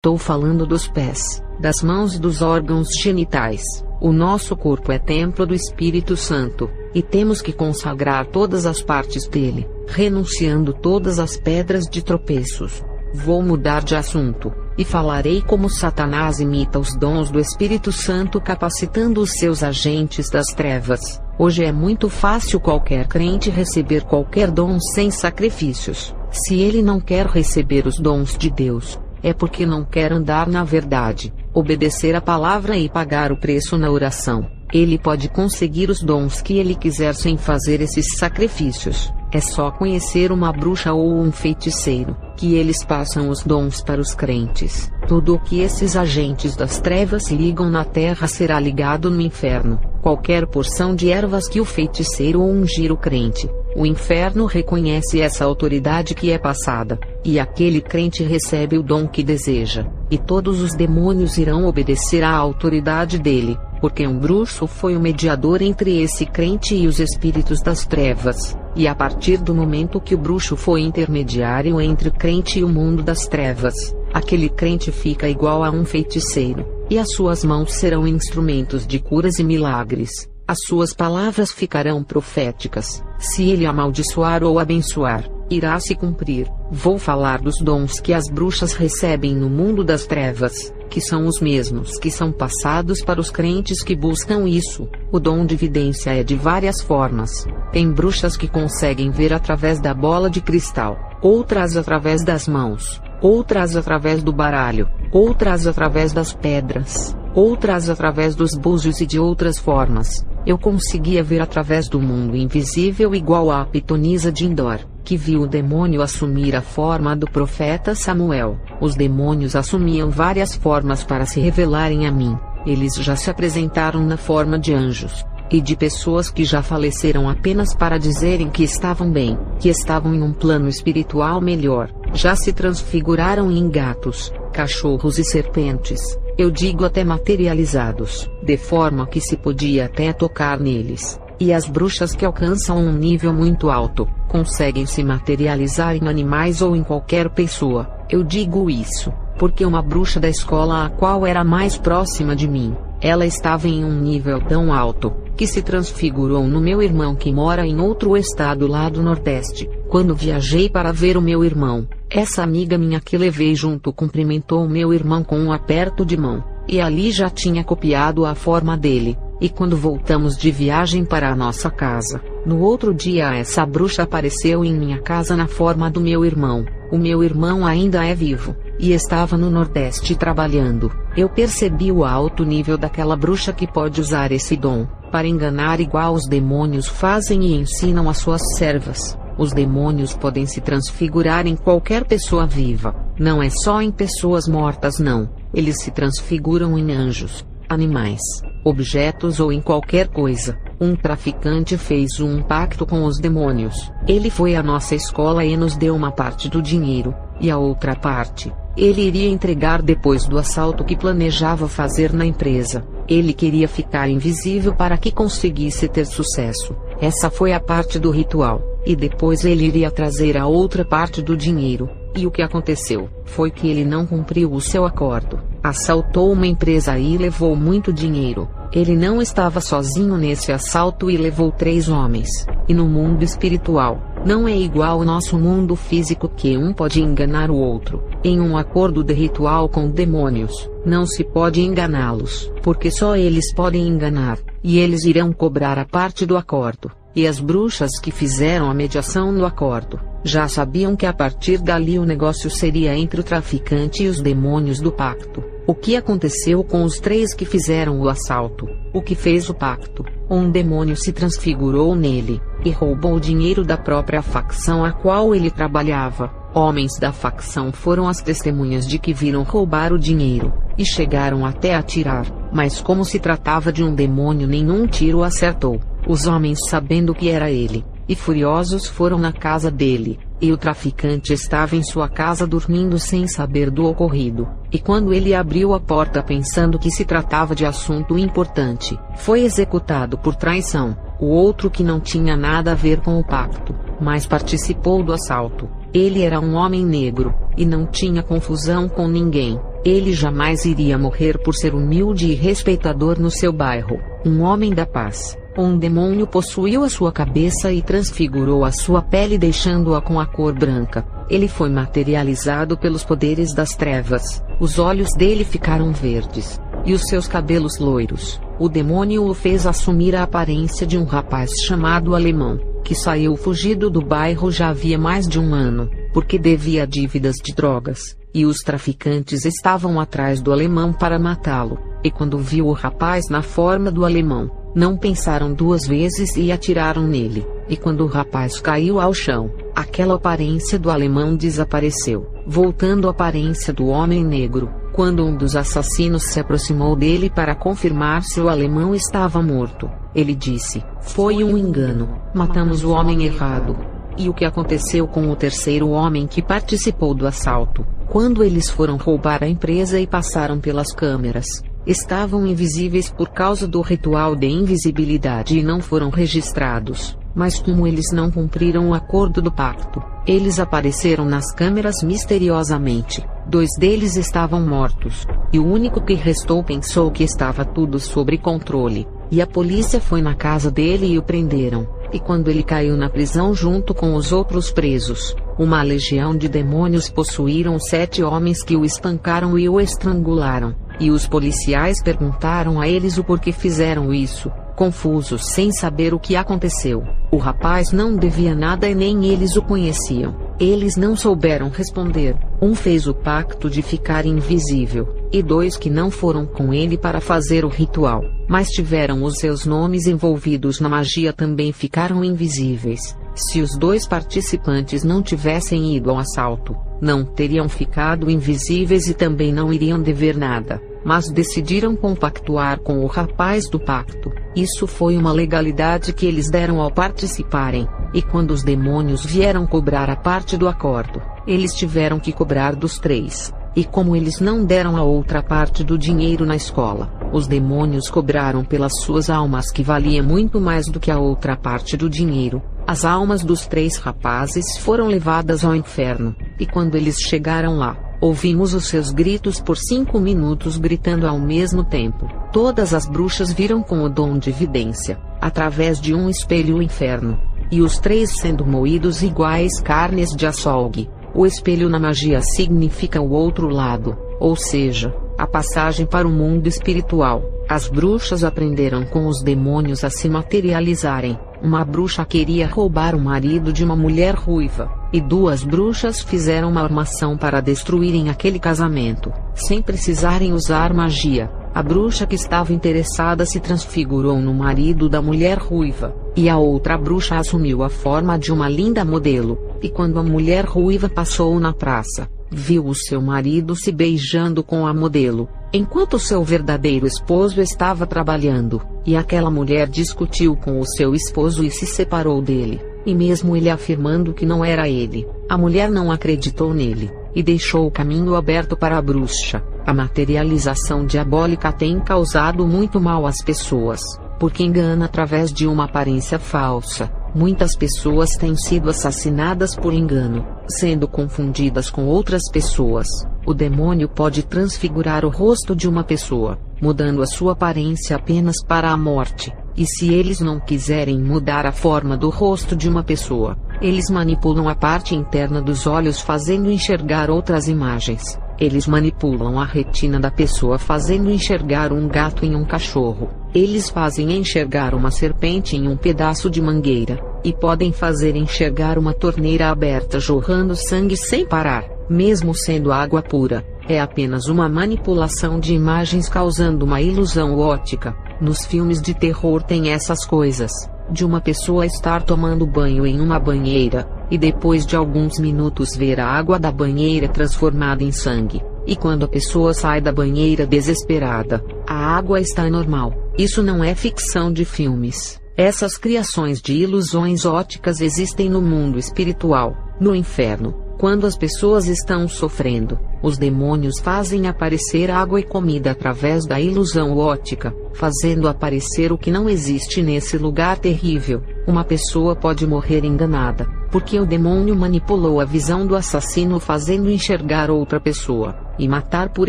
Estou falando dos pés, das mãos e dos órgãos genitais. O nosso corpo é templo do Espírito Santo, e temos que consagrar todas as partes dele, renunciando todas as pedras de tropeços. Vou mudar de assunto, e falarei como Satanás imita os dons do Espírito Santo capacitando os seus agentes das trevas. Hoje é muito fácil qualquer crente receber qualquer dom sem sacrifícios. Se ele não quer receber os dons de Deus, é porque não quer andar na verdade, obedecer a palavra e pagar o preço na oração. Ele pode conseguir os dons que ele quiser sem fazer esses sacrifícios. É só conhecer uma bruxa ou um feiticeiro, que eles passam os dons para os crentes. Tudo o que esses agentes das trevas ligam na terra será ligado no inferno. Qualquer porção de ervas que o feiticeiro ungir o crente, o inferno reconhece essa autoridade que é passada, e aquele crente recebe o dom que deseja, e todos os demônios irão obedecer à autoridade dele, porque um bruxo foi o mediador entre esse crente e os espíritos das trevas, e a partir do momento que o bruxo foi intermediário entre o crente e o mundo das trevas, aquele crente fica igual a um feiticeiro, e as suas mãos serão instrumentos de curas e milagres. As suas palavras ficarão proféticas. Se ele amaldiçoar ou abençoar, irá se cumprir. Vou falar dos dons que as bruxas recebem no mundo das trevas, que são os mesmos que são passados para os crentes que buscam isso. O dom de vidência é de várias formas. Tem bruxas que conseguem ver através da bola de cristal, outras através das mãos, outras através do baralho, outras através das pedras, outras através dos búzios e de outras formas. Eu conseguia ver através do mundo invisível igual a pitonisa de Endor, que viu o demônio assumir a forma do profeta Samuel. Os demônios assumiam várias formas para se revelarem a mim. Eles já se apresentaram na forma de anjos, e de pessoas que já faleceram apenas para dizerem que estavam bem, que estavam em um plano espiritual melhor. Já se transfiguraram em gatos, cachorros e serpentes. Eu digo até materializados, de forma que se podia até tocar neles. E as bruxas que alcançam um nível muito alto, conseguem se materializar em animais ou em qualquer pessoa. Eu digo isso, porque uma bruxa da escola a qual era mais próxima de mim, ela estava em um nível tão alto, que se transfigurou no meu irmão que mora em outro estado lá do Nordeste. Quando viajei para ver o meu irmão, essa amiga minha que levei junto cumprimentou o meu irmão com um aperto de mão, e ali já tinha copiado a forma dele. E quando voltamos de viagem para a nossa casa, no outro dia essa bruxa apareceu em minha casa na forma do meu irmão. O meu irmão ainda é vivo, e estava no Nordeste trabalhando. Eu percebi o alto nível daquela bruxa que pode usar esse dom, para enganar igual os demônios fazem e ensinam às suas servas. Os demônios podem se transfigurar em qualquer pessoa viva, não é só em pessoas mortas não, eles se transfiguram em anjos, animais, objetos ou em qualquer coisa. Um traficante fez um pacto com os demônios. Ele foi à nossa escola e nos deu uma parte do dinheiro, e a outra parte, ele iria entregar depois do assalto que planejava fazer na empresa. Ele queria ficar invisível para que conseguisse ter sucesso. Essa foi a parte do ritual, e depois ele iria trazer a outra parte do dinheiro. E o que aconteceu, foi que ele não cumpriu o seu acordo, assaltou uma empresa e levou muito dinheiro. Ele não estava sozinho nesse assalto e levou 3 homens. E no mundo espiritual, não é igual ao nosso mundo físico que um pode enganar o outro. Em um acordo de ritual com demônios, não se pode enganá-los, porque só eles podem enganar, e eles irão cobrar a parte do acordo. E as bruxas que fizeram a mediação no acordo, já sabiam que a partir dali o negócio seria entre o traficante e os demônios do pacto. O que aconteceu com os 3 que fizeram o assalto? O que fez o pacto? Um demônio se transfigurou nele, e roubou o dinheiro da própria facção a qual ele trabalhava. Homens da facção foram as testemunhas de que viram roubar o dinheiro, e chegaram até a atirar, mas como se tratava de um demônio nenhum tiro acertou. Os homens, sabendo que era ele, e furiosos foram na casa dele, e o traficante estava em sua casa dormindo sem saber do ocorrido, e quando ele abriu a porta pensando que se tratava de assunto importante, foi executado por traição. O outro que não tinha nada a ver com o pacto, mas participou do assalto, Ele era um homem negro, e não tinha confusão com ninguém. Ele jamais iria morrer por ser humilde e respeitador no seu bairro. Um homem da paz. Um demônio possuiu a sua cabeça e transfigurou a sua pele, deixando-a com a cor branca. Ele foi materializado pelos poderes das trevas. Os olhos dele ficaram verdes, e os seus cabelos loiros. O demônio o fez assumir a aparência de um rapaz chamado Alemão, que saiu fugido do bairro já havia mais de um ano, porque devia dívidas de drogas, e os traficantes estavam atrás do Alemão para matá-lo. E quando viu o rapaz na forma do Alemão, não pensaram duas vezes e atiraram nele. E quando o rapaz caiu ao chão, aquela aparência do Alemão desapareceu, voltando à aparência do homem negro. Quando um dos assassinos se aproximou dele para confirmar se o Alemão estava morto, ele disse: "Foi um engano, matamos o homem errado." E o que aconteceu com o terceiro homem que participou do assalto? Quando eles foram roubar a empresa e passaram pelas câmeras, estavam invisíveis por causa do ritual de invisibilidade e não foram registrados. Mas como eles não cumpriram o acordo do pacto, eles apareceram nas câmeras misteriosamente. 2 deles estavam mortos, e o único que restou pensou que estava tudo sob controle. E a polícia foi na casa dele e o prenderam. E quando ele caiu na prisão junto com os outros presos, uma legião de demônios possuíram 7 homens que o espancaram e o estrangularam. E os policiais perguntaram a eles o porquê fizeram isso, confusos sem saber o que aconteceu. O rapaz não devia nada e nem eles o conheciam. Eles não souberam responder. Um fez o pacto de ficar invisível, e 2 que não foram com ele para fazer o ritual, mas tiveram os seus nomes envolvidos na magia também ficaram invisíveis. Se os 2 participantes não tivessem ido ao assalto, não teriam ficado invisíveis e também não iriam dever nada, mas decidiram compactuar com o rapaz do pacto. Isso foi uma legalidade que eles deram ao participarem, e quando os demônios vieram cobrar a parte do acordo, eles tiveram que cobrar dos 3. E como eles não deram a outra parte do dinheiro na escola, os demônios cobraram pelas suas almas, que valia muito mais do que a outra parte do dinheiro. As almas dos 3 rapazes foram levadas ao inferno, e quando eles chegaram lá, ouvimos os seus gritos por 5 minutos gritando ao mesmo tempo. Todas as bruxas viram com o dom de vidência, através de um espelho, o inferno, e os 3 sendo moídos iguais carnes de açougue. O espelho na magia significa o outro lado, ou seja, a passagem para o mundo espiritual. As bruxas aprenderam com os demônios a se materializarem. Uma bruxa queria roubar o marido de uma mulher ruiva, e 2 bruxas fizeram uma armação para destruírem aquele casamento, sem precisarem usar magia. A bruxa que estava interessada se transfigurou no marido da mulher ruiva, e a outra bruxa assumiu a forma de uma linda modelo, e quando a mulher ruiva passou na praça, viu o seu marido se beijando com a modelo, enquanto seu verdadeiro esposo estava trabalhando, e aquela mulher discutiu com o seu esposo e se separou dele, e mesmo ele afirmando que não era ele, a mulher não acreditou nele, e deixou o caminho aberto para a bruxa. A materialização diabólica tem causado muito mal às pessoas, porque engana através de uma aparência falsa. Muitas pessoas têm sido assassinadas por engano, sendo confundidas com outras pessoas. O demônio pode transfigurar o rosto de uma pessoa, mudando a sua aparência apenas para a morte. E se eles não quiserem mudar a forma do rosto de uma pessoa, eles manipulam a parte interna dos olhos fazendo enxergar outras imagens. Eles manipulam a retina da pessoa fazendo enxergar um gato em um cachorro. Eles fazem enxergar uma serpente em um pedaço de mangueira, e podem fazer enxergar uma torneira aberta jorrando sangue sem parar, mesmo sendo água pura. É apenas uma manipulação de imagens causando uma ilusão óptica. Nos filmes de terror tem essas coisas, de uma pessoa estar tomando banho em uma banheira, e depois de alguns minutos ver a água da banheira transformada em sangue. E quando a pessoa sai da banheira desesperada, a água está normal. Isso não é ficção de filmes. Essas criações de ilusões ópticas existem no mundo espiritual, no inferno. Quando as pessoas estão sofrendo, os demônios fazem aparecer água e comida através da ilusão óptica, fazendo aparecer o que não existe nesse lugar terrível. Uma pessoa pode morrer enganada, porque o demônio manipulou a visão do assassino fazendo enxergar outra pessoa, e matar por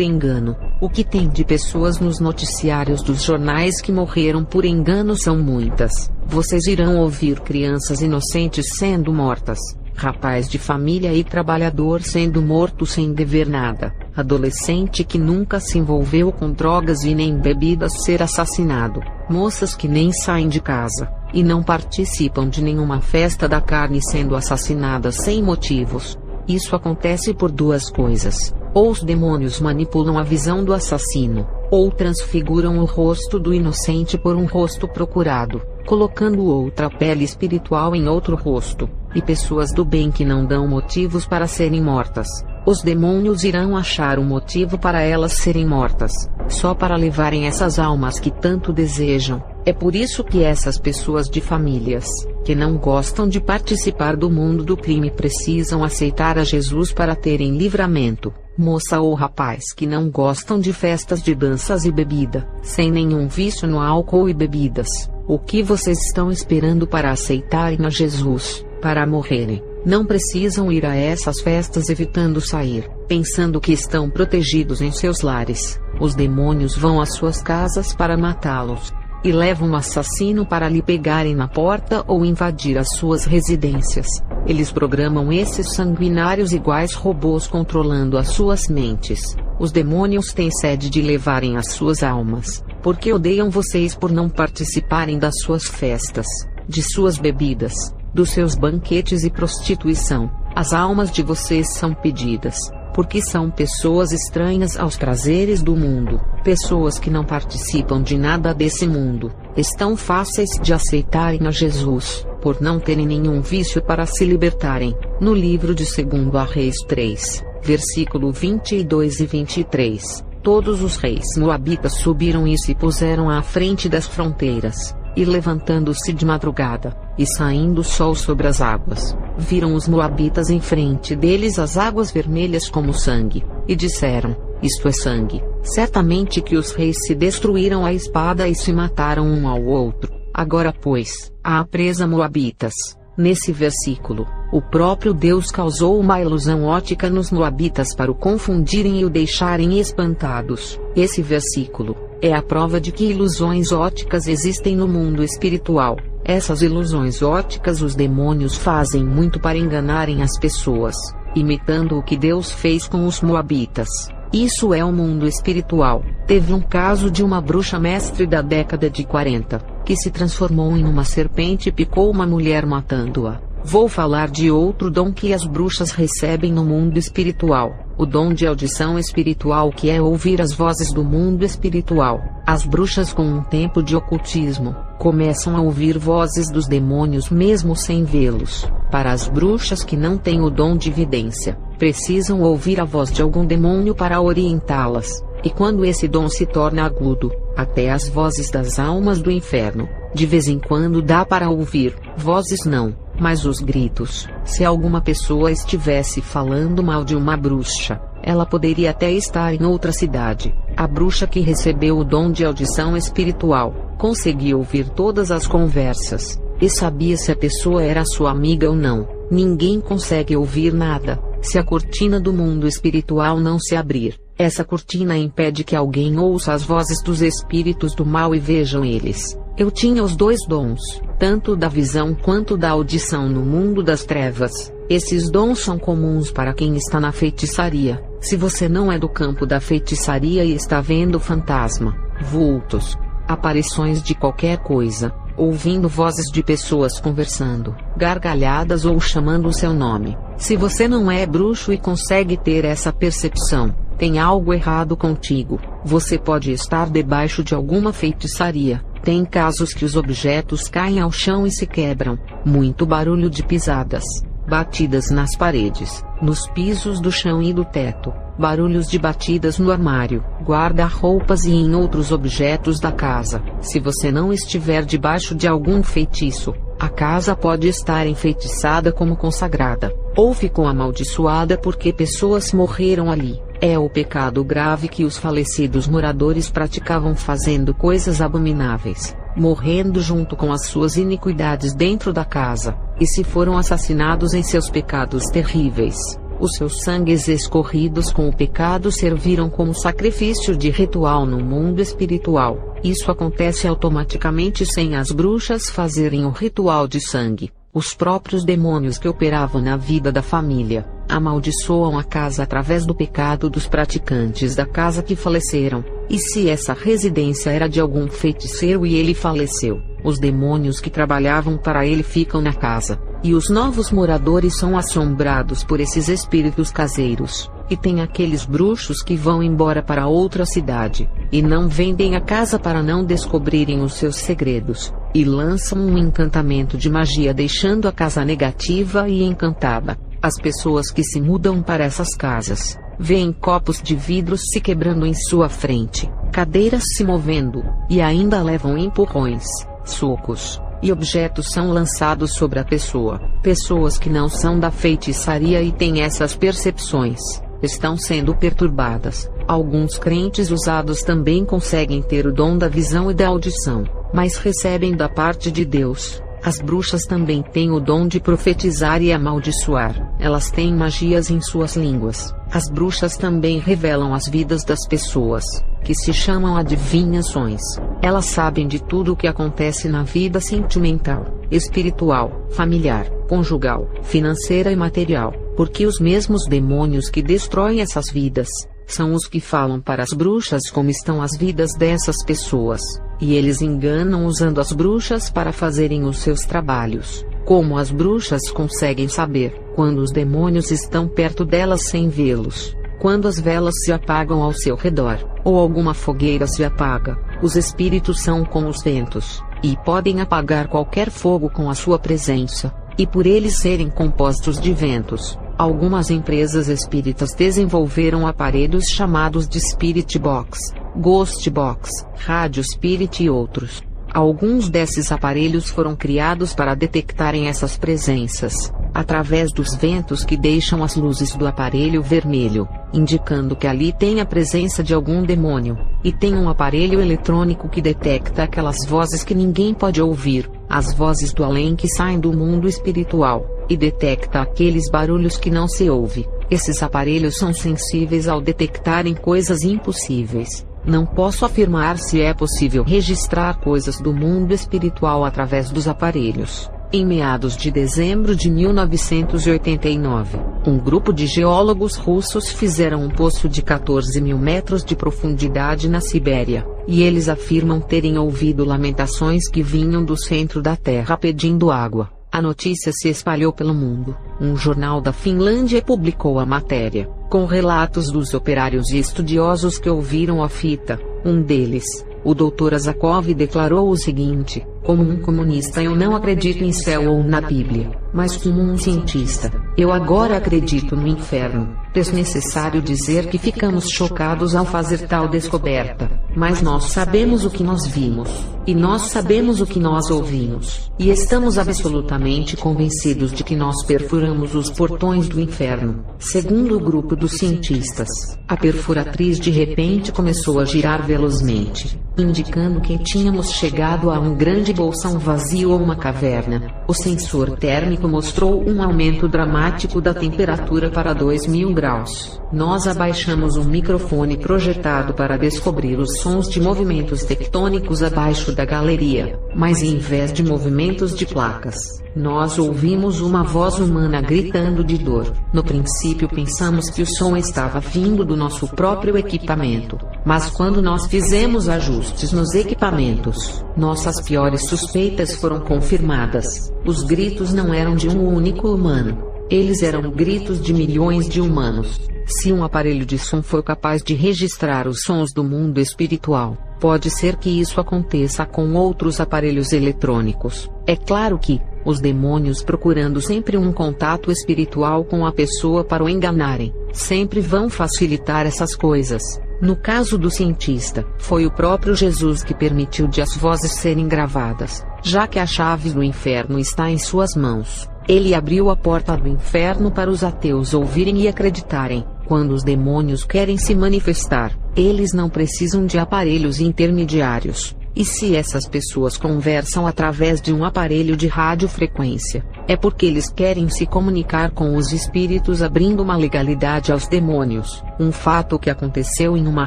engano. O que tem de pessoas nos noticiários dos jornais que morreram por engano são muitas. Vocês irão ouvir crianças inocentes sendo mortas, rapaz de família e trabalhador sendo morto sem dever nada, adolescente que nunca se envolveu com drogas e nem bebidas ser assassinado, moças que nem saem de casa, e não participam de nenhuma festa da carne sendo assassinadas sem motivos. Isso acontece por duas coisas: ou os demônios manipulam a visão do assassino, ou transfiguram o rosto do inocente por um rosto procurado, colocando outra pele espiritual em outro rosto, e pessoas do bem que não dão motivos para serem mortas. Os demônios irão achar um motivo para elas serem mortas, só para levarem essas almas que tanto desejam. É por isso que essas pessoas de famílias, que não gostam de participar do mundo do crime precisam aceitar a Jesus para terem livramento. Moça ou rapaz que não gostam de festas de danças e bebida, sem nenhum vício no álcool e bebidas, o que vocês estão esperando para aceitarem a Jesus, para morrerem? Não precisam ir a essas festas evitando sair, pensando que estão protegidos em seus lares. Os demônios vão às suas casas para matá-los, e levam um assassino para lhe pegarem na porta ou invadir as suas residências. Eles programam esses sanguinários iguais robôs controlando as suas mentes. Os demônios têm sede de levarem as suas almas, porque odeiam vocês por não participarem das suas festas, de suas bebidas, dos seus banquetes e prostituição. As almas de vocês são pedidas, porque são pessoas estranhas aos prazeres do mundo, pessoas que não participam de nada desse mundo. Estão fáceis de aceitarem a Jesus, por não terem nenhum vício para se libertarem. No livro de 2 a Reis 3, versículo 22 e 23, todos os reis moabitas subiram e se puseram à frente das fronteiras, e levantando-se de madrugada, e saindo o sol sobre as águas, viram os moabitas em frente deles as águas vermelhas como sangue, e disseram: isto é sangue. Certamente que os reis se destruíram à espada e se mataram um ao outro. Agora pois, à presa moabitas. Nesse versículo, o próprio Deus causou uma ilusão ótica nos moabitas para o confundirem e o deixarem espantados. Esse versículo é a prova de que ilusões óticas existem no mundo espiritual. Essas ilusões óticas os demônios fazem muito para enganarem as pessoas, imitando o que Deus fez com os moabitas. Isso é o mundo espiritual. Teve um caso de uma bruxa mestre da década de 40, que se transformou em uma serpente e picou uma mulher matando-a. Vou falar de outro dom que as bruxas recebem no mundo espiritual, o dom de audição espiritual, que é ouvir as vozes do mundo espiritual. As bruxas com um tempo de ocultismo, começam a ouvir vozes dos demônios mesmo sem vê-los. Para as bruxas que não têm o dom de vidência, precisam ouvir a voz de algum demônio para orientá-las, e quando esse dom se torna agudo, até as vozes das almas do inferno. De vez em quando dá para ouvir, vozes não, mas os gritos. Se alguma pessoa estivesse falando mal de uma bruxa, ela poderia até estar em outra cidade. A bruxa que recebeu o dom de audição espiritual, conseguia ouvir todas as conversas, e sabia se a pessoa era sua amiga ou não. Ninguém consegue ouvir nada, se a cortina do mundo espiritual não se abrir. Essa cortina impede que alguém ouça as vozes dos espíritos do mal e vejam eles. Eu tinha os dois dons, tanto da visão quanto da audição no mundo das trevas. Esses dons são comuns para quem está na feitiçaria. Se você não é do campo da feitiçaria e está vendo fantasma, vultos, aparições de qualquer coisa, ouvindo vozes de pessoas conversando, gargalhadas ou chamando o seu nome. Se você não é bruxo e consegue ter essa percepção, tem algo errado contigo. Você pode estar debaixo de alguma feitiçaria. Tem casos que os objetos caem ao chão e se quebram. Muito barulho de pisadas, batidas nas paredes, nos pisos do chão e do teto. Barulhos de batidas no armário, guarda-roupas e em outros objetos da casa. Se você não estiver debaixo de algum feitiço, a casa pode estar enfeitiçada como consagrada, ou ficou amaldiçoada porque pessoas morreram ali. É o pecado grave que os falecidos moradores praticavam fazendo coisas abomináveis. morrendo junto com as suas iniquidades dentro da casa, e se foram assassinados em seus pecados terríveis. Os seus sangues escorridos com o pecado serviram como sacrifício de ritual no mundo espiritual. Isso acontece automaticamente sem as bruxas fazerem o ritual de sangue. Os próprios demônios que operavam na vida da família amaldiçoam a casa através do pecado dos praticantes da casa que faleceram. E se essa residência era de algum feiticeiro e ele faleceu, os demônios que trabalhavam para ele ficam na casa, e os novos moradores são assombrados por esses espíritos caseiros. E tem aqueles bruxos que vão embora para outra cidade, e não vendem a casa para não descobrirem os seus segredos, e lançam um encantamento de magia deixando a casa negativa e encantada. As pessoas que se mudam para essas casas veem copos de vidro se quebrando em sua frente, cadeiras se movendo, e ainda levam empurrões, socos, e objetos são lançados sobre a pessoa. Pessoas que não são da feitiçaria e têm essas percepções estão sendo perturbadas. Alguns crentes usados também conseguem ter o dom da visão e da audição, mas recebem da parte de Deus. As bruxas também têm o dom de profetizar e amaldiçoar. Elas têm magias em suas línguas. As bruxas também revelam as vidas das pessoas, que se chamam adivinhações. Elas sabem de tudo o que acontece na vida sentimental, espiritual, familiar, conjugal, financeira e material, porque os mesmos demônios que destroem essas vidas são os que falam para as bruxas como estão as vidas dessas pessoas, e eles enganam usando as bruxas para fazerem os seus trabalhos. Como as bruxas conseguem saber quando os demônios estão perto delas sem vê-los? Quando as velas se apagam ao seu redor, ou alguma fogueira se apaga, os espíritos são como os ventos, e podem apagar qualquer fogo com a sua presença, e por eles serem compostos de ventos. Algumas empresas espíritas desenvolveram aparelhos chamados de Spirit Box, Ghost Box, Radio Spirit e outros. Alguns desses aparelhos foram criados para detectarem essas presenças, através dos ventos que deixam as luzes do aparelho vermelho, indicando que ali tem a presença de algum demônio, e tem um aparelho eletrônico que detecta aquelas vozes que ninguém pode ouvir, as vozes do além que saem do mundo espiritual, e detecta aqueles barulhos que não se ouve. Esses aparelhos são sensíveis ao detectarem coisas impossíveis. Não posso afirmar se é possível registrar coisas do mundo espiritual através dos aparelhos. Em meados de dezembro de 1989, um grupo de geólogos russos fizeram um poço de 14 mil metros de profundidade na Sibéria, e eles afirmam terem ouvido lamentações que vinham do centro da Terra pedindo água. A notícia se espalhou pelo mundo. Um jornal da Finlândia publicou a matéria, com relatos dos operários e estudiosos que ouviram a fita. Um deles, o Dr. Azakov, declarou o seguinte: como um comunista eu não acredito em céu ou na Bíblia, mas como um cientista, eu agora acredito no inferno. Desnecessário dizer que ficamos chocados ao fazer tal descoberta, mas nós sabemos o que nós vimos, e nós sabemos o que nós ouvimos, e estamos absolutamente convencidos de que nós perfuramos os portões do inferno. Segundo o grupo dos cientistas, a perfuratriz de repente começou a girar velozmente, indicando que tínhamos chegado a um grande bolsão vazio ou uma caverna. O sensor térmico mostrou um aumento dramático da temperatura para 2000 graus. Nós abaixamos um microfone projetado para descobrir os sons de movimentos tectônicos abaixo da galeria, mas em vez de movimentos de placas, nós ouvimos uma voz humana gritando de dor. No princípio pensamos que o som estava vindo do nosso próprio equipamento, mas quando nós fizemos ajustes nos equipamentos, nossas piores suspeitas foram confirmadas. Os gritos não eram de um único humano. Eles eram gritos de milhões de humanos. Se um aparelho de som for capaz de registrar os sons do mundo espiritual, pode ser que isso aconteça com outros aparelhos eletrônicos. É claro que os demônios, procurando sempre um contato espiritual com a pessoa para o enganarem, sempre vão facilitar essas coisas. No caso do cientista, foi o próprio Jesus que permitiu de as vozes serem gravadas, já que a chave do inferno está em suas mãos. Ele abriu a porta do inferno para os ateus ouvirem e acreditarem. Quando os demônios querem se manifestar, eles não precisam de aparelhos intermediários. E se essas pessoas conversam através de um aparelho de radiofrequência, é porque eles querem se comunicar com os espíritos, abrindo uma legalidade aos demônios. Um fato que aconteceu em uma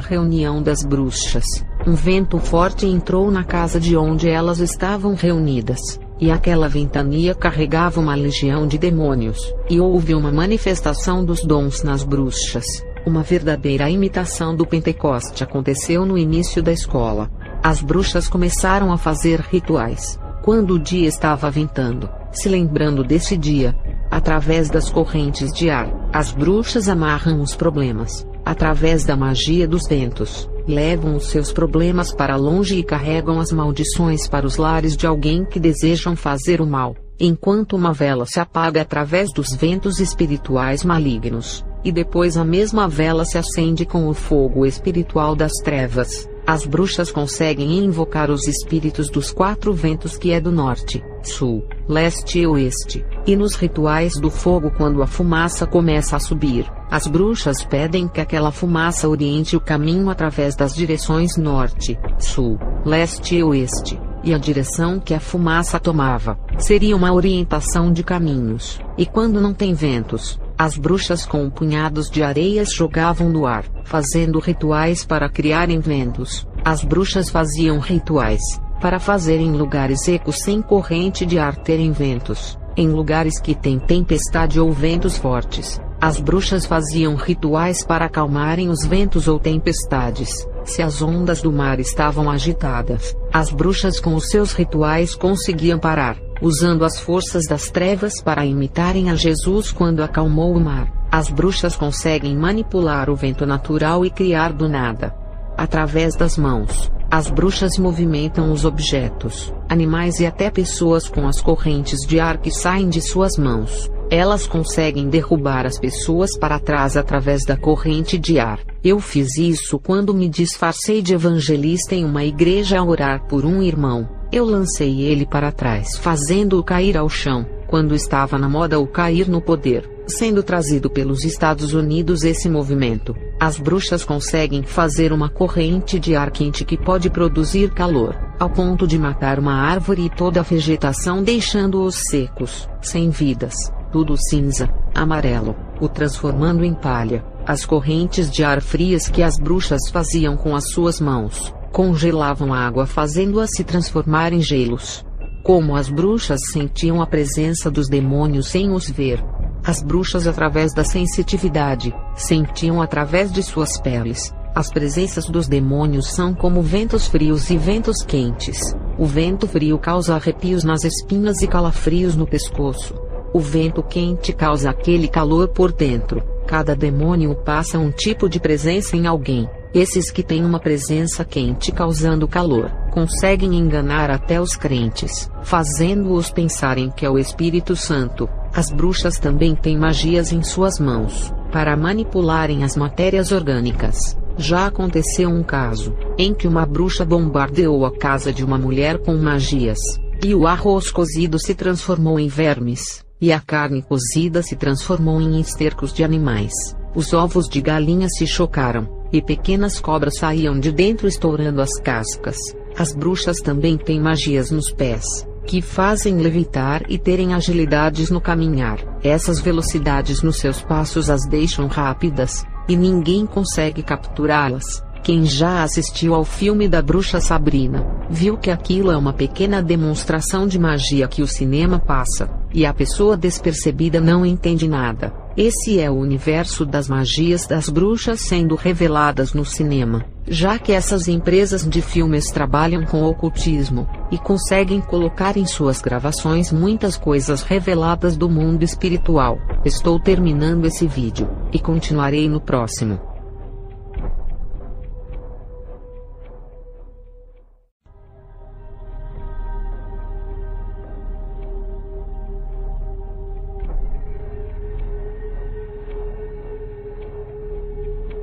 reunião das bruxas. Um vento forte entrou na casa de onde elas estavam reunidas, e aquela ventania carregava uma legião de demônios, e houve uma manifestação dos dons nas bruxas. Uma verdadeira imitação do Pentecoste aconteceu no início da escola. As bruxas começaram a fazer rituais, quando o dia estava ventando, se lembrando desse dia. Através das correntes de ar, as bruxas amarram os problemas. Através da magia dos ventos, levam os seus problemas para longe e carregam as maldições para os lares de alguém que desejam fazer o mal. Enquanto uma vela se apaga através dos ventos espirituais malignos, e depois a mesma vela se acende com o fogo espiritual das trevas, as bruxas conseguem invocar os espíritos dos 4 ventos, que é do norte, sul, leste e oeste. E nos rituais do fogo, quando a fumaça começa a subir, as bruxas pedem que aquela fumaça oriente o caminho através das direções norte, sul, leste e oeste. E a direção que a fumaça tomava seria uma orientação de caminhos. E quando não tem ventos, as bruxas com punhados de areias jogavam no ar, fazendo rituais para criarem ventos. As bruxas faziam rituais para fazer em lugares secos sem corrente de ar terem ventos. Em lugares que tem tempestade ou ventos fortes, as bruxas faziam rituais para acalmarem os ventos ou tempestades. Se as ondas do mar estavam agitadas, as bruxas com os seus rituais conseguiam parar, usando as forças das trevas para imitarem a Jesus quando acalmou o mar. As bruxas conseguem manipular o vento natural e criar do nada. Através das mãos, as bruxas movimentam os objetos, animais e até pessoas com as correntes de ar que saem de suas mãos. Elas conseguem derrubar as pessoas para trás através da corrente de ar. Eu fiz isso quando me disfarcei de evangelista em uma igreja a orar por um irmão. Eu lancei ele para trás, fazendo-o cair ao chão, quando estava na moda o cair no poder, sendo trazido pelos Estados Unidos esse movimento. As bruxas conseguem fazer uma corrente de ar quente que pode produzir calor, ao ponto de matar uma árvore e toda a vegetação, deixando-os secos, sem vidas, tudo cinza, amarelo, o transformando em palha. As correntes de ar frias que as bruxas faziam com as suas mãos congelavam a água, fazendo-a se transformar em gelos. Como as bruxas sentiam a presença dos demônios sem os ver, as bruxas, através da sensitividade, sentiam através de suas peles. As presenças dos demônios são como ventos frios e ventos quentes. O vento frio causa arrepios nas espinhas e calafrios no pescoço. O vento quente causa aquele calor por dentro. Cada demônio passa um tipo de presença em alguém. Esses que têm uma presença quente causando calor, conseguem enganar até os crentes, fazendo-os pensarem que é o Espírito Santo. As bruxas também têm magias em suas mãos, para manipularem as matérias orgânicas. Já aconteceu um caso, em que uma bruxa bombardeou a casa de uma mulher com magias, e o arroz cozido se transformou em vermes, e a carne cozida se transformou em estercos de animais. Os ovos de galinha se chocaram, e pequenas cobras saíam de dentro estourando as cascas. As bruxas também têm magias nos pés, que fazem levitar e terem agilidades no caminhar. Essas velocidades nos seus passos as deixam rápidas, e ninguém consegue capturá-las. Quem já assistiu ao filme da Bruxa Sabrina, viu que aquilo é uma pequena demonstração de magia que o cinema passa, e a pessoa despercebida não entende nada. Esse é o universo das magias das bruxas sendo reveladas no cinema, já que essas empresas de filmes trabalham com ocultismo, e conseguem colocar em suas gravações muitas coisas reveladas do mundo espiritual. Estou terminando esse vídeo, e continuarei no próximo.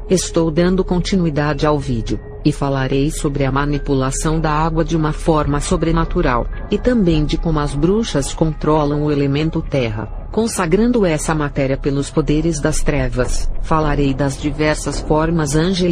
Estou dando continuidade ao vídeo, e falarei sobre a manipulação da água de uma forma sobrenatural, e também de como as bruxas controlam o elemento terra, consagrando essa matéria pelos poderes das trevas. Falarei das diversas formas angelicais